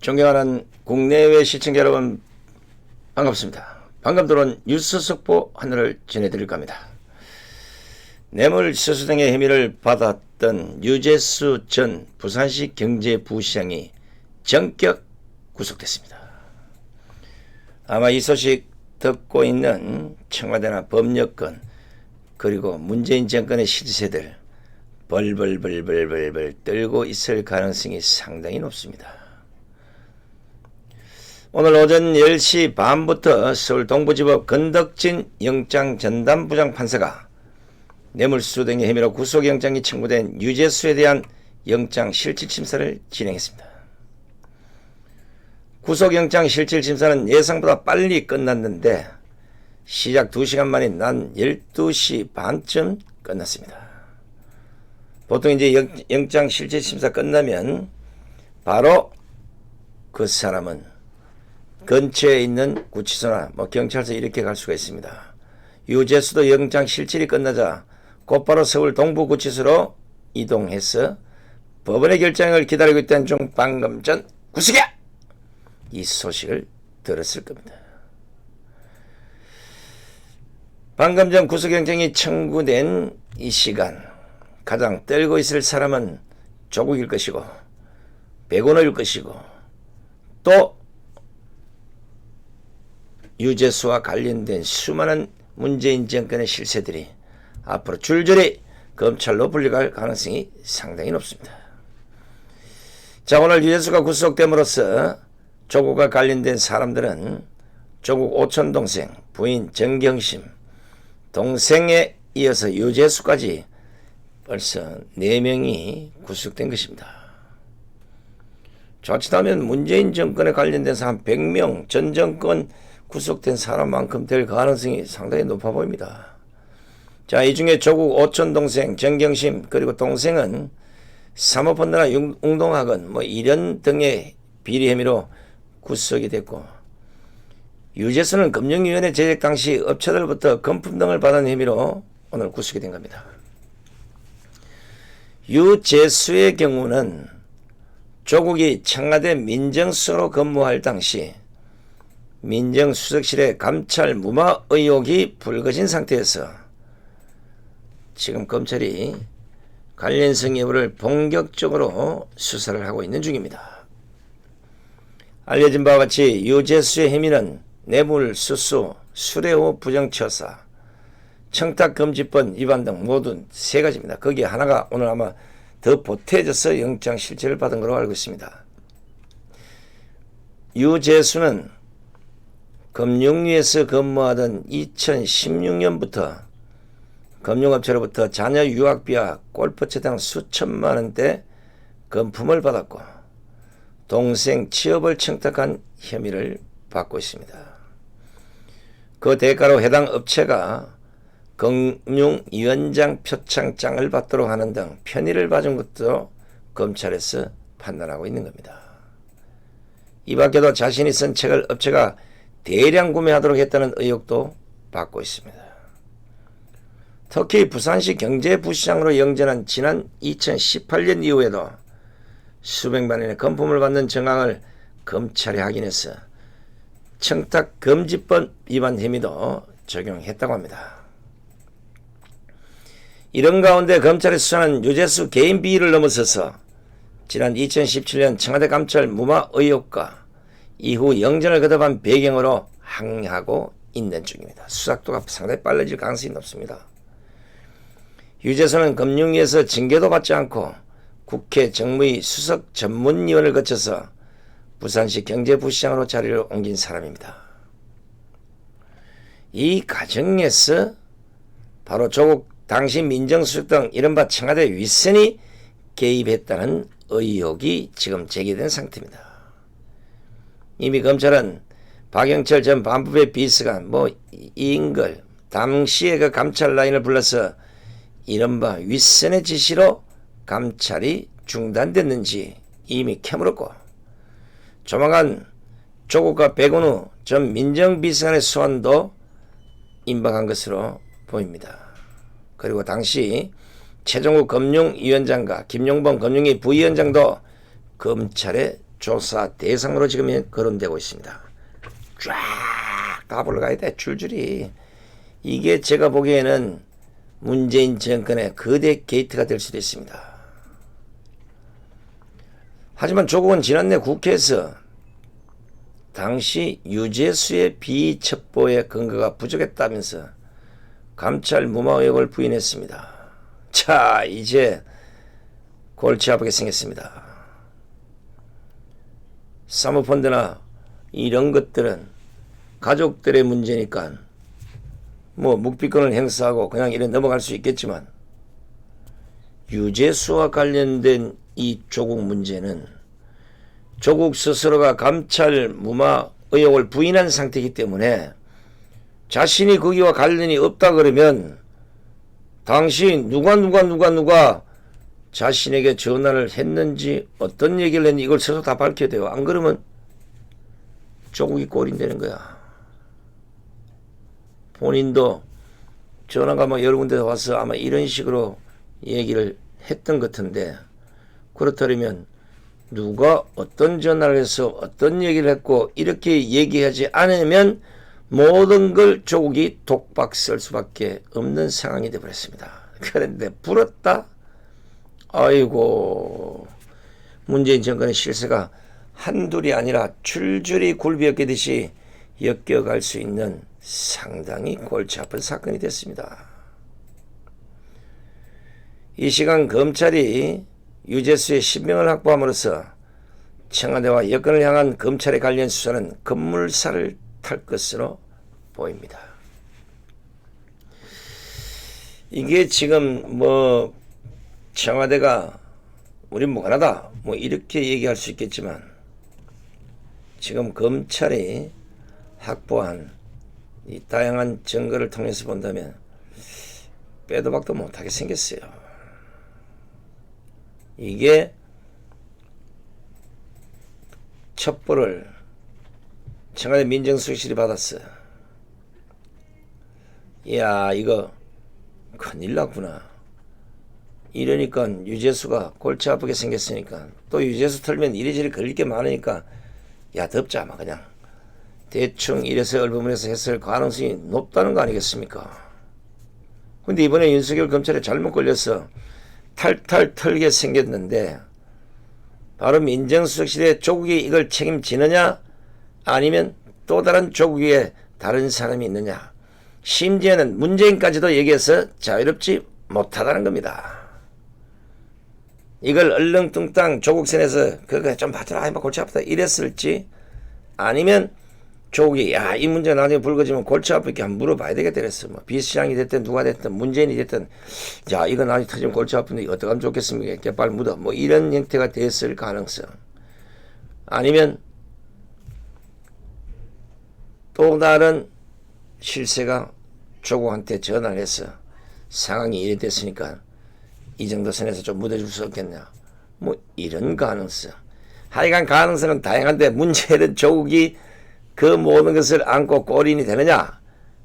존경하는 국내외 시청자 여러분 반갑습니다. 방금 들어온 뉴스 속보 하나를 전해드릴까 합니다. 뇌물 수수 등의 혐의를 받았던 유재수 전 부산시 경제부시장이 전격 구속됐습니다. 아마 이 소식 듣고 있는 청와대나 법률권 그리고 문재인 정권의 실세들 벌벌벌벌벌벌 떨고 있을 가능성이 상당히 높습니다. 오늘 오전 10시 반부터 서울 동부지법 건덕진 영장전담부장 판사가 뇌물수수 등의 혐의로 구속영장이 청구된 유재수에 대한 영장실질심사를 진행했습니다. 구속영장 실질심사는 예상보다 빨리 끝났는데 시작 2시간 만인 난 12시 반쯤 끝났습니다. 보통 이제 영장 실질심사 끝나면 바로 그 사람은 근처에 있는 구치소나 경찰서 이렇게 갈 수가 있습니다. 유재수도 영장 실질이 끝나자 곧바로 서울 동부구치소로 이동해서 법원의 결정을 기다리고 있던 중 방금 전 구속이야! 이 소식을 들었을 겁니다. 방금 전 구속영장이 청구된 이 시간 가장 떨고 있을 사람은 조국일 것이고 백운호일 것이고 또 유재수와 관련된 수많은 문재인 정권의 실세들이 앞으로 줄줄이 검찰로 불려갈 가능성이 상당히 높습니다. 자, 오늘 유재수가 구속됨으로써 조국과 관련된 사람들은 조국 오촌 동생, 부인 정경심, 동생에 이어서 유재수까지 벌써 4명이 구속된 것입니다. 자칫하면 문재인 정권에 관련된 사람 100명, 전 정권 구속된 사람만큼 될 가능성이 상당히 높아 보입니다. 자, 이 중에 조국 오촌 동생 정경심 그리고 동생은 사모펀드나 웅동학원 이런 등의 비리 혐의로 구속이 됐고 유재수는 금융위원회 제작 당시 업체들부터 금품 등을 받은 혐의로 오늘 구속이 된 겁니다. 유재수의 경우는 조국이 청와대 민정수석으로 근무할 당시 민정수석실의 감찰 무마 의혹이 불거진 상태에서 지금 검찰이 관련성 여부를 본격적으로 수사를 하고 있는 중입니다. 알려진 바와 같이 유재수의 혐의는 뇌물수수, 수뢰호 부정처사, 청탁금지법 위반 등 모두 3가지입니다. 거기에 하나가 오늘 아마 더 보태져서 영장 실질을 받은 걸로 알고 있습니다. 유재수는 금융위에서 근무하던 2016년부터 금융업체로부터 자녀 유학비와 골프채 등 수천만 원대 금품을 받았고 동생 취업을 청탁한 혐의를 받고 있습니다. 그 대가로 해당 업체가 금융위원장 표창장을 받도록 하는 등 편의를 봐준 것도 검찰에서 판단하고 있는 겁니다. 이 밖에도 자신이 쓴 책을 업체가 대량 구매하도록 했다는 의혹도 받고 있습니다. 특히 부산시 경제부시장으로 영전한 지난 2018년 이후에도 수백만 원의 금품을 받는 정황을 검찰이 확인해서 청탁금지법 위반 혐의도 적용했다고 합니다. 이런 가운데 검찰이 수사한 유재수 개인 비위를 넘어서서 지난 2017년 청와대 감찰 무마 의혹과 이후 영전을 거듭한 배경으로 항의하고 있는 중입니다. 수사도가 상당히 빨라질 가능성이 높습니다. 유재수는 금융위에서 징계도 받지 않고 국회 정무위 수석 전문위원을 거쳐서 부산시 경제부시장으로 자리를 옮긴 사람입니다. 이 과정에서 바로 조국 당시 민정수석 등 이른바 청와대 윗선이 개입했다는 의혹이 지금 제기된 상태입니다. 이미 검찰은 박영철 전 반부의 비서가 이인걸 당시에 그 감찰 라인을 불러서 이른바 윗선의 지시로 감찰이 중단됐는지 이미 캐물었고 조만간 조국과 백운호 전 민정비서관의 소환도 임박한 것으로 보입니다. 그리고 당시 최종욱 금융위원장과 김용범 금융위 부위원장도 검찰에 조사 대상으로 지금 거론되고 있습니다. 쫙 다 불러가야 돼, 줄줄이. 이게 제가 보기에는 문재인 정권의 거대 게이트가 될 수도 있습니다. 하지만 조국은 지난해 국회에서 당시 유재수의 비첩보의 근거가 부족했다면서 감찰 무마 의혹을 부인했습니다. 자, 이제 골치 아프게 생겼습니다. 사모펀드나 이런 것들은 가족들의 문제니까 뭐 묵비권을 행사하고 그냥 이래 넘어갈 수 있겠지만 유재수와 관련된 이 조국 문제는 조국 스스로가 감찰 무마 의혹을 부인한 상태이기 때문에 자신이 거기와 관련이 없다 그러면 당시 누가 자신에게 전화를 했는지 어떤 얘기를 했는지 이걸 스스로 다 밝혀야 돼요. 안 그러면 조국이 꼴인되는 거야. 본인도 전화가 뭐 여러 군데 와서 아마 이런 식으로 얘기를 했던 것 같은데, 그렇다면 누가 어떤 전화를 해서 어떤 얘기를 했고 이렇게 얘기하지 않으면 모든 걸 조국이 독박 쓸 수밖에 없는 상황이 되어버렸습니다. 그런데 불었다? 아이고, 문재인 정권의 실세가 한둘이 아니라 줄줄이 굴비 엮이듯이 엮여갈 수 있는 상당히 골치 아픈 사건이 됐습니다. 이 시간 검찰이 유재수의 신병을 확보함으로써 청와대와 여권을 향한 검찰의 관련 수사는 급물살을 탈 것으로 보입니다. 이게 지금 뭐 청와대가 우린 무관하다 뭐 이렇게 얘기할 수 있겠지만, 지금 검찰이 확보한 이 다양한 증거를 통해서 본다면 빼도 박도 못하게 생겼어요. 이게 첩보를 청와대 민정수석실이 받았어요. 이야, 이거 큰일 났구나. 이러니까 유재수가 골치 아프게 생겼으니까, 또 유재수 털면 이리저리 걸릴 게 많으니까 야, 덮자 막 그냥 대충 이래서 얼버무려서 했을 가능성이 높다는 거 아니겠습니까? 근데 이번에 윤석열 검찰에 잘못 걸려서 탈탈 털게 생겼는데, 바로 민정수석실에 조국이 이걸 책임지느냐 아니면 또 다른 조국에 다른 사람이 있느냐, 심지어는 문재인까지도 얘기해서 자유롭지 못하다는 겁니다. 이걸 얼렁뚱땅 조국선에서 그거 좀 봐줘라 막 골치 아프다 이랬을지, 아니면 조국이 야, 이 문제 나중에 불거지면 골치 아프게 한번 물어봐야 되겠다 그랬어. 뭐 비서장이 됐든 누가 됐든 문재인이 됐든, 야, 이거 나중에 터지면 골치 아픈데 어떻게 하면 좋겠습니까? 개빨 묻어 뭐 이런 형태가 됐을 가능성, 아니면 또 다른 실세가 조국한테 전화를 해서 상황이 이래 됐으니까 이 정도 선에서 좀 묻어줄 수 없겠냐, 뭐 이런 가능성. 하여간 가능성은 다양한데, 문제는 조국이 그 모든 것을 안고 꼬린이 되느냐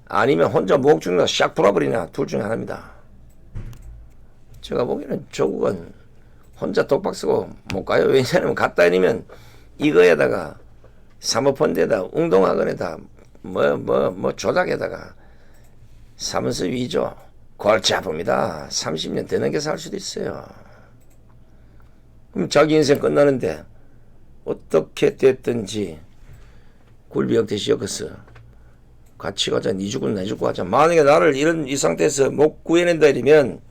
아니면 혼자 목 죽는 거 샥 풀어버리냐, 둘 중에 하나입니다. 제가 보기에는 조국은 혼자 독박 쓰고 못 가요. 왜냐하면 갔다 아니면 이거에다가 사모펀드에다 웅동학원에다 뭐 조작에다가 사문서 위조 골치 아픕니다. 30년 더 넘게 살 수도 있어요. 그럼 자기 인생 끝나는데 어떻게 됐든지 굴비 엮듯이 엮었어. 같이 가자. 니 죽고 나 죽고 하자. 만약에 나를 이 상태에서 못 구해낸다 이러면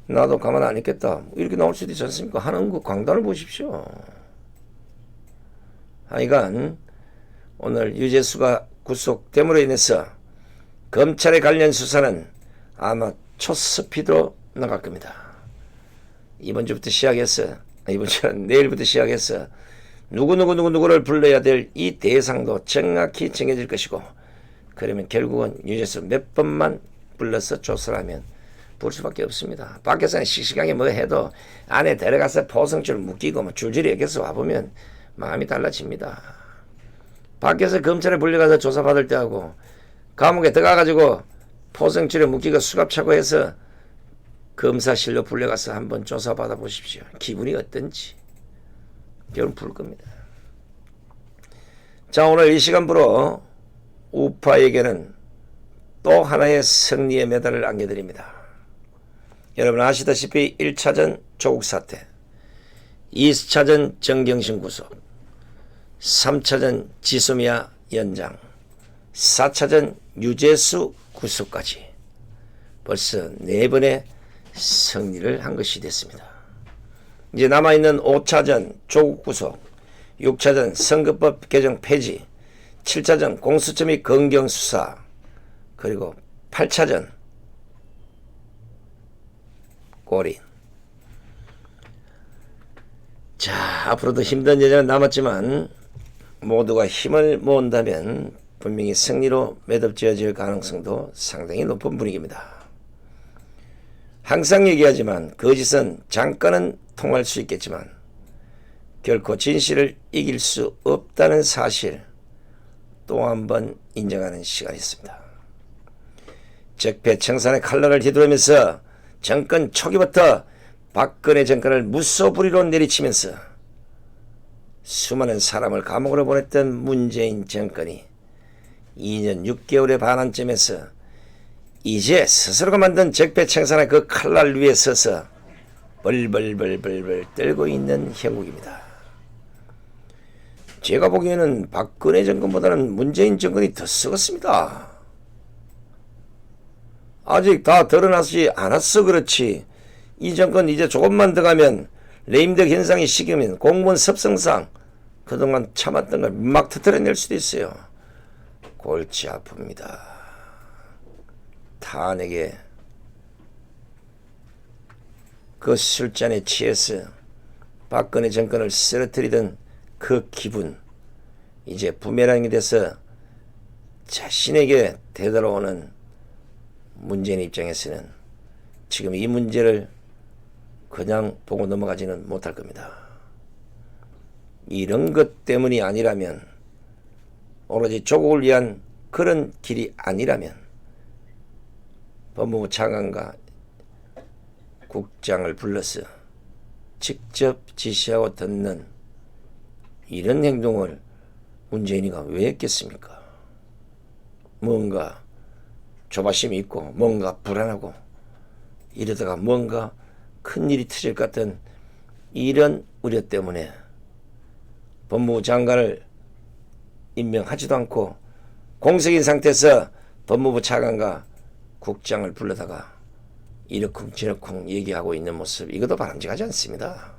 나도 가만 안 있겠다, 이렇게 나올 수도 있지 않습니까? 하는 거 광단을 보십시오. 하여간 오늘 유재수가 구속됨으로 인해서 검찰의 관련 수사는 아마 초스피드로 나갈 겁니다. 이번 주부터 시작해서, 이번 주는 내일부터 시작해서 누구를 불러야 될 이 대상도 정확히 정해질 것이고, 그러면 결국은 유재수 몇 번만 불러서 조사를 하면 볼 수밖에 없습니다. 밖에서는 씩씩하게 뭐 해도 안에 들어가서 포성줄 묶이고 뭐 줄줄이 여기서 와보면 마음이 달라집니다. 밖에서 검찰에 불려가서 조사받을 때하고 감옥에 들어가가지고 포성줄에 묶이고 수갑차고 해서 검사실로 불려가서 한번 조사받아 보십시오. 기분이 어떤지. 별은 부를 겁니다. 자, 오늘 이 시간부로 우파에게는 또 하나의 승리의 메달을 안겨드립니다. 여러분 아시다시피 1차전 조국 사태, 2차전 정경심 구속, 3차전 지소미아 연장, 4차전 유재수 구속까지 벌써 4번의 승리를 한 것이 됐습니다. 이제 남아있는 5차전 조국 구속, 6차전 선거법 개정 폐지, 7차전 공수처 및 검경수사, 그리고 8차전 꼬리. 자, 앞으로도 힘든 여정은 남았지만 모두가 힘을 모은다면 분명히 승리로 매듭지어질 가능성도 상당히 높은 분위기입니다. 항상 얘기하지만 거짓은 잠깐은 통할 수 있겠지만 결코 진실을 이길 수 없다는 사실 또 한 번 인정하는 시간이었습니다. 적폐청산의 칼날을 휘두르면서 정권 초기부터 박근혜 정권을 무소불위로 내리치면서 수많은 사람을 감옥으로 보냈던 문재인 정권이 2년 6개월의 반환점에서 이제 스스로가 만든 적폐청산의 그 칼날 위에 서서 벌벌벌벌벌 떨고 있는 형국입니다. 제가 보기에는 박근혜 정권보다는 문재인 정권이 더 썩었습니다. 아직 다 드러나지 않았어 그렇지. 이 정권 이제 조금만 더 가면 레임덕 현상이 식으면 공무원 섭성상 그동안 참았던 걸 막 터뜨려낼 수도 있어요. 골치 아픕니다. 탄핵에 그 술잔에 취해서 박근혜 정권을 쓰러뜨리던 그 기분, 이제 부메랑이 돼서 자신에게 되돌아오는 문재인 입장에서는 지금 이 문제를 그냥 보고 넘어가지는 못할 겁니다. 이런 것 때문이 아니라면, 오로지 조국을 위한 그런 길이 아니라면 법무부 차관과 국장을 불러서 직접 지시하고 듣는 이런 행동을 문재인이가 왜 했겠습니까? 뭔가 조바심이 있고 뭔가 불안하고 이러다가 뭔가 큰일이 터질 것 같은 이런 우려 때문에 법무부 장관을 임명하지도 않고 공석인 상태에서 법무부 차관과 국장을 불러다가 이러쿵저러쿵 얘기하고 있는 모습, 이것도 바람직하지 않습니다.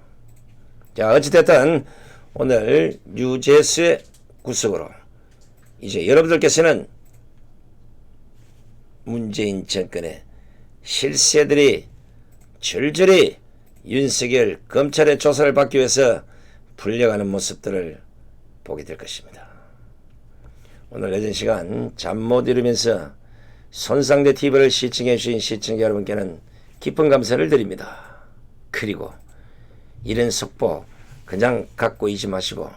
자, 어찌됐든 오늘 유재수의 구속으로 이제 여러분들께서는 문재인 정권의 실세들이 줄줄이 윤석열 검찰의 조사를 받기 위해서 불려가는 모습들을 보게 될 것입니다. 오늘 늦은 시간 잠 못 이루면서 손상대 TV를 시청해 주신 시청자 여러분께는 깊은 감사를 드립니다. 그리고 이런 속보 그냥 갖고 있지 마시고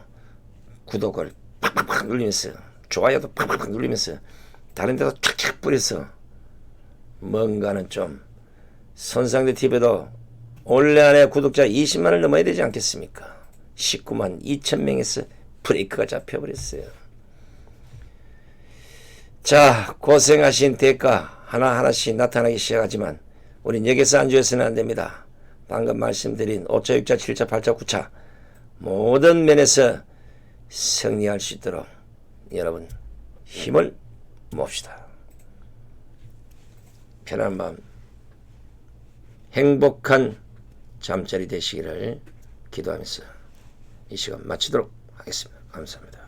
구독을 팍팍팍 눌리면서 좋아요도 팍팍팍 눌리면서 다른 데도 착착 뿌려서 뭔가는 좀 손상대 TV도 올해 안에 구독자 20만을 넘어야 되지 않겠습니까? 19만 2천 명에서 브레이크가 잡혀버렸어요. 자, 고생하신 대가 하나하나씩 나타나기 시작하지만 우린 여기서 안주해서는 안됩니다. 방금 말씀드린 5차, 6차, 7차, 8차, 9차 모든 면에서 승리할 수 있도록 여러분 힘을 모읍시다. 편안한 밤, 행복한 잠자리 되시기를 기도하면서 이 시간 마치도록 하겠습니다. 감사합니다.